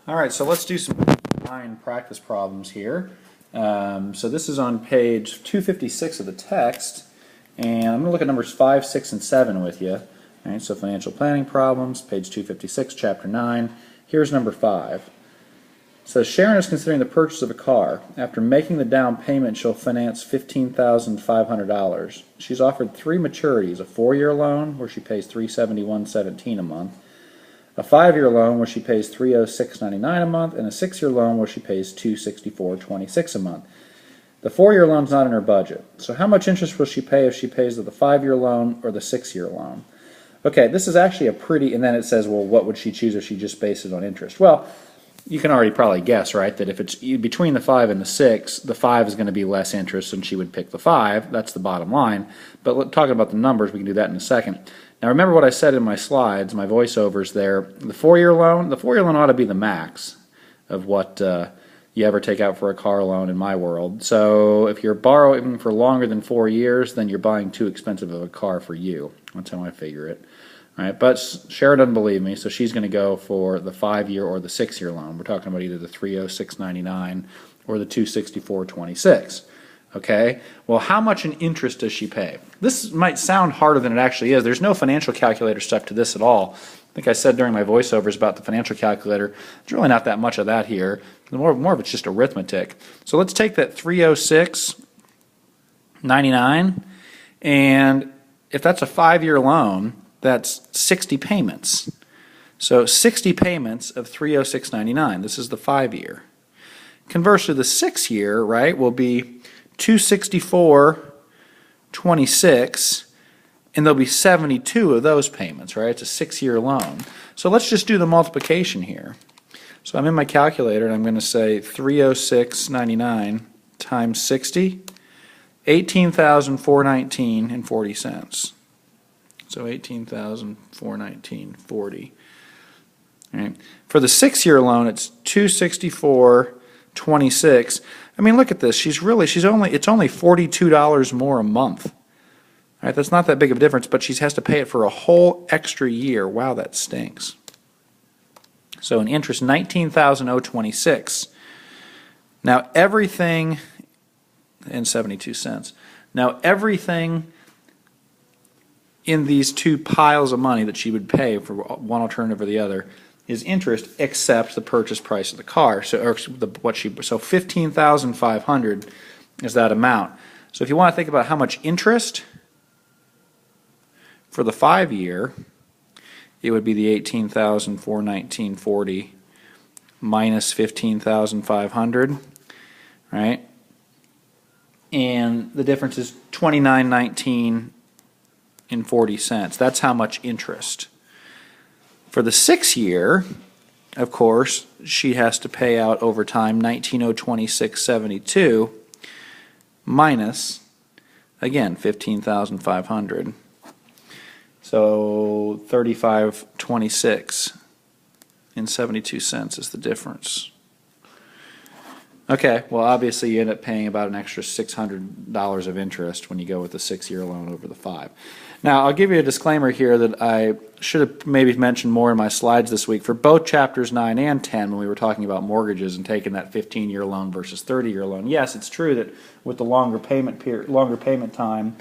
All right, so let's do some practice problems here. So this is on page 256 of the text, and I'm going to look at numbers 5, 6, and 7 with you. All right, so financial planning problems, page 256, chapter 9. Here's number 5. It says Sharon is considering the purchase of a car. After making the down payment, she'll finance $15,500. She's offered 3 maturities: a 4-year loan where she pays $371.17 a month, a 5-year loan where she pays $306.99 a month, and a 6-year loan where she pays $264.26 a month. The 4-year loan's not in her budget. So how much interest will she pay if she pays the 5-year loan or the 6-year loan? Okay, this is actually a pretty, and then it says, well, what would she choose if she just based it on interest? Well, you can already probably guess, right, that if it's between the 5 and the 6, the 5 is going to be less interest, and she would pick the 5. That's the bottom line. But talking about the numbers, we can do that in a second. Now remember what I said in my slides, my voiceovers there. The 4-year loan ought to be the max of what you ever take out for a car loan in my world. So if you're borrowing for longer than 4 years, then you're buying too expensive of a car for you. That's how I figure it. All right, but Sharon doesn't believe me, so she's going to go for the 5-year or the 6-year loan. We're talking about either the $306.99 or the $264.26. Okay, well, how much in interest does she pay? This might sound harder than it actually is. There's no financial calculator step to this at all. I think I said during my voiceovers about the financial calculator, there's really not that much of that here. More of it's just arithmetic. So let's take that $306.99, and if that's a 5-year loan, that's 60 payments. So 60 payments of $306.99. This is the 5-year. Conversely, the 6-year, right, will be $264.26, and there'll be 72 of those payments, right? It's a 6-year loan. So let's just do the multiplication here. So I'm in my calculator, and I'm going to say $306.99 times 60, $18,419.40. So $18,419.40. Right. For the 6-year loan, it's $264.26. I mean, look at this. It's only $42 more a month. All right, that's not that big of a difference, but she has to pay it for a whole extra year. Wow, that stinks. So in interest, $19,026. Now everything, and 72 cents. Now everything in these two piles of money that she would pay for one alternative or the other is interest, except the purchase price of the car. So $15,500 is that amount. So if you want to think about how much interest for the 5-year, it would be the $18,419.40 minus $15,500, right? And the difference is $29.19.40. That's how much interest. For the 6-year, of course, she has to pay out over time $19,026.72 minus, again, $15,500. So $35.26.72 is the difference. Okay, well, obviously you end up paying about an extra $600 of interest when you go with the 6-year loan over the 5. Now, I'll give you a disclaimer here that I should have maybe mentioned more in my slides this week. For both chapters 9 and 10, when we were talking about mortgages and taking that 15-year loan versus 30-year loan, yes, it's true that with the longer payment time,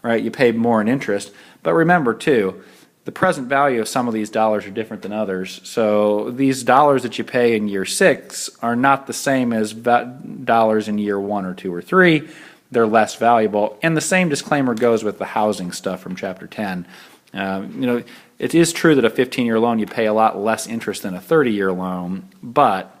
right, you pay more in interest. But remember, too, the present value of some of these dollars are different than others. So these dollars that you pay in year 6 are not the same as dollars in year 1 or 2 or 3. They're less valuable. And the same disclaimer goes with the housing stuff from chapter 10. It is true that a 15-year loan you pay a lot less interest than a 30-year loan, but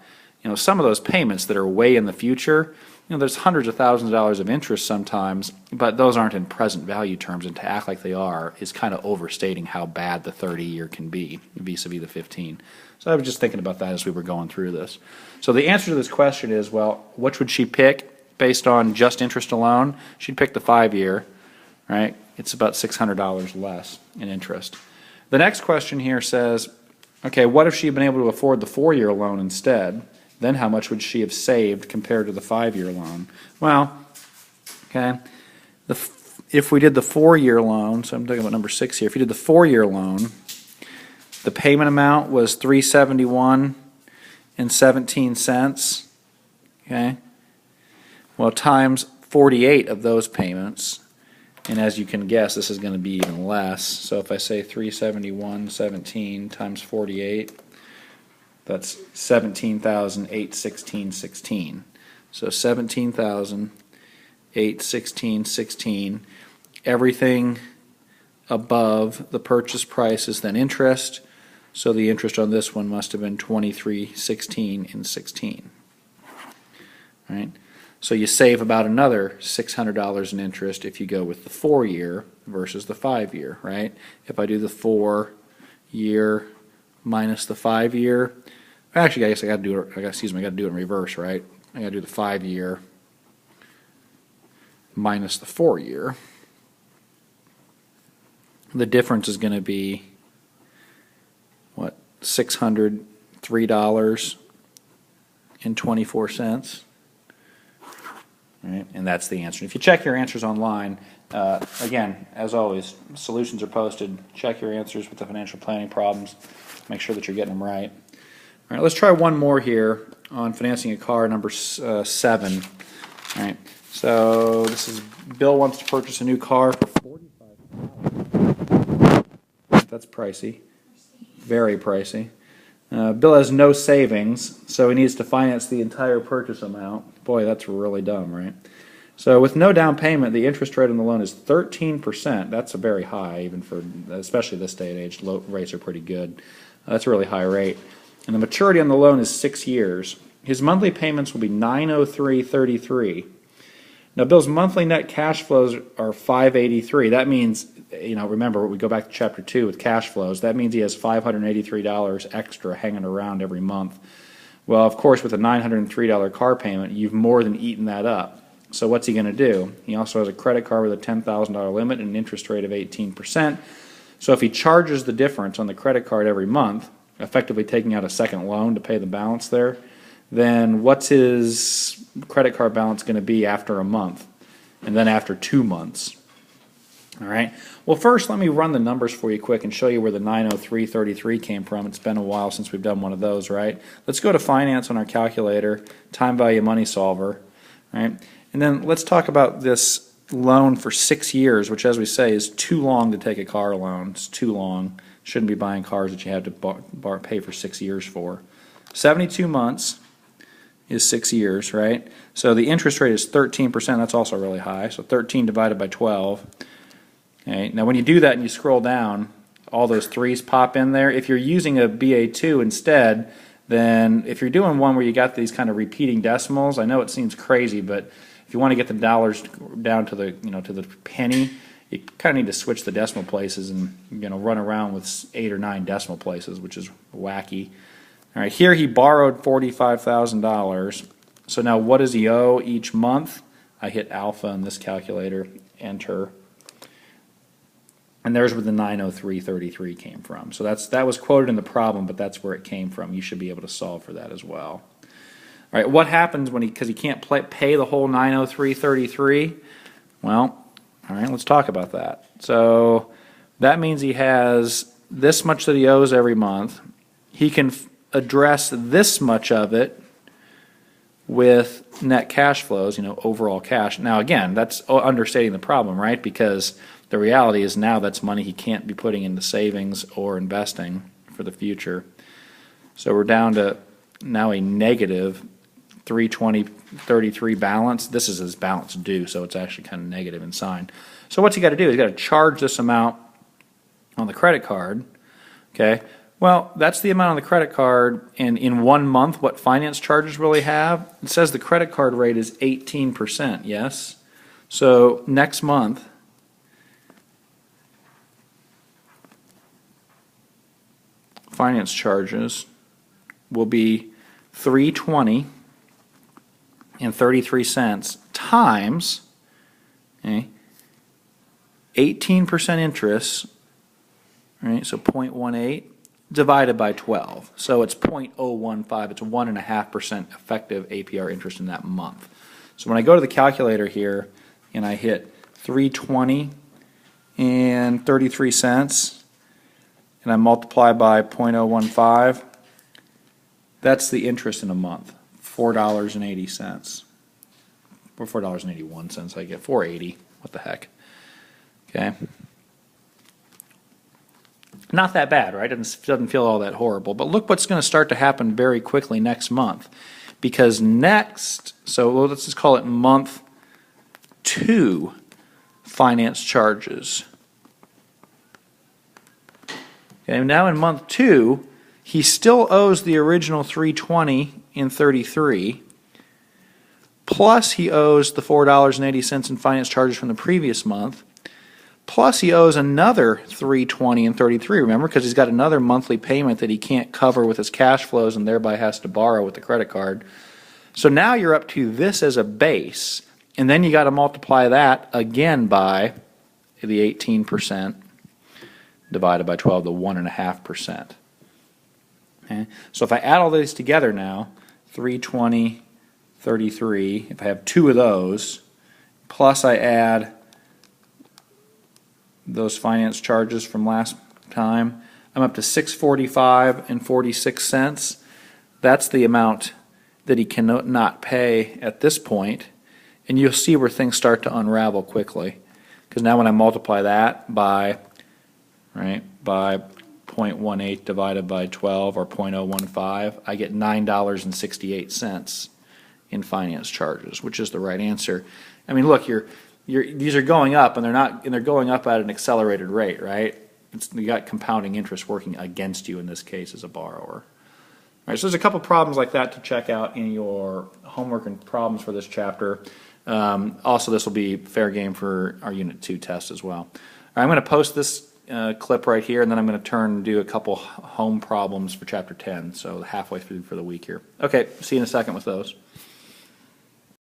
some of those payments that are way in the future, there's hundreds of thousands of dollars of interest sometimes, but those aren't in present value terms, and to act like they are is kind of overstating how bad the 30-year can be vis-a-vis the 15. So I was just thinking about that as we were going through this. So the answer to this question is, well, which would she pick based on just interest alone? She'd pick the 5-year, right? It's about $600 less in interest. The next question here says, okay, what if she had been able to afford the 4-year loan instead? Then how much would she have saved compared to the 5-year loan? Well, okay, if we did the 4-year loan, so I'm talking about number 6 here, if you did the 4-year loan, the payment amount was $371 $2,000.17, okay? Well, times 48 of those payments, and as you can guess, this is going to be even less. So if I say 371.17 times 48, that's 17,816.16. So 17,816.16. Everything above the purchase price is then interest. So the interest on this one must have been 23.16 right? So you save about another $600 in interest if you go with the 4-year versus the 5-year, right? If I do the 4-year minus the 5-year, actually I guess I got to do it. I got to do it in reverse, right? I got to do the 5-year minus the 4-year. The difference is going to be what, $603.24. Right? And that's the answer. If you check your answers online, again, as always, solutions are posted. Check your answers with the financial planning problems. Make sure that you're getting them right. All right, let's try one more here on financing a car, number 7. All right, so this is Bill wants to purchase a new car for $45,000. That's pricey, very pricey. Bill has no savings, so he needs to finance the entire purchase amount. Boy, that's really dumb, right? So with no down payment, the interest rate on the loan is 13%. That's a very high, even for, especially this day and age, low rates are pretty good. That's a really high rate. And the maturity on the loan is 6 years. His monthly payments will be $903.33. Now, Bill's monthly net cash flows are $583. That means, remember, we go back to Chapter 2 with cash flows. That means he has $583 extra hanging around every month. Well, of course, with a $903 car payment, you've more than eaten that up. So what's he going to do? He also has a credit card with a $10,000 limit and an interest rate of 18%. So if he charges the difference on the credit card every month, effectively taking out a second loan to pay the balance there, then what's his credit card balance going to be after a month, and then after 2 months? All right. Well, first, let me run the numbers for you quick and show you where the 903.33 came from. It's been a while since we've done one of those, right? Let's go to finance on our calculator, time value money solver, right? And then let's talk about this loan for 6 years, which, as we say, is too long to take a car loan. It's too long. Shouldn't be buying cars that you have to pay for 6 years for. 72 months is 6 years, right? So the interest rate is 13%. That's also really high. So 13 divided by 12. Okay. Now when you do that and you scroll down, all those 3's pop in there. If you're using a BA2 instead, then if you're doing one where you got these kind of repeating decimals, I know it seems crazy, but if you want to get the dollars down to the to the penny, you kind of need to switch the decimal places and run around with 8 or 9 decimal places, which is wacky. All right, here he borrowed $45,000. So now what does he owe each month? I hit alpha in this calculator, enter. And there's where the 903.33 came from. So that was quoted in the problem, but that's where it came from. You should be able to solve for that as well. All right, what happens when because he can't pay the whole 903.33? Well, all right, let's talk about that. So that means he has this much that he owes every month. He can address this much of it with net cash flows, overall cash. Now, again, that's understating the problem, right? Because the reality is now that's money he can't be putting into savings or investing for the future. So we're down to now a negative 320.33 balance. This is his balance due, so it's actually kind of negative in sign. So what's he got to do? He's got to charge this amount on the credit card. Okay. Well, that's the amount on the credit card, and in 1 month, what finance charges will he have? It says the credit card rate is 18%, yes? So next month, finance charges will be $320.33 times 18% interest, right? So 0.18 divided by 12. So it's 0.015. It's 1.5% effective APR interest in that month. So when I go to the calculator here and I hit 320.33 and I multiply by 0.015, That's the interest in a month, $4.80. Or $4.81, I get $4.80. What the heck? Okay. Not that bad, right? It doesn't feel all that horrible. But look what's going to start to happen very quickly next month. Because next, so let's just call it month 2 finance charges. Okay, now in month 2, he still owes the original $320 in 33, plus he owes the $4.80 in finance charges from the previous month, plus he owes another $320 in 33, remember, because he's got another monthly payment that he can't cover with his cash flows and thereby has to borrow with the credit card. So now you're up to this as a base, and then you got to multiply that again by the 18% divided by 12, the 1.5%. Okay? So if I add all these together now, 320, 33, if I have 2 of those, plus I add those finance charges from last time, I'm up to $645 and 46 cents. That's the amount that he cannot pay at this point, and you'll see where things start to unravel quickly. Because now when I multiply that by 0.18 divided by 12, or 0.015, I get $9.68 in finance charges, which is the right answer. I mean, look, these are going up, and they're going up at an accelerated rate, right? You got compounding interest working against you in this case as a borrower. All right, so there's a couple problems like that to check out in your homework and problems for this chapter. Also, this will be fair game for our Unit 2 test as well. All right, I'm going to post this clip right here, and then I'm going to turn and do a couple home problems for Chapter 10, so halfway through for the week here. Okay, see you in a second with those.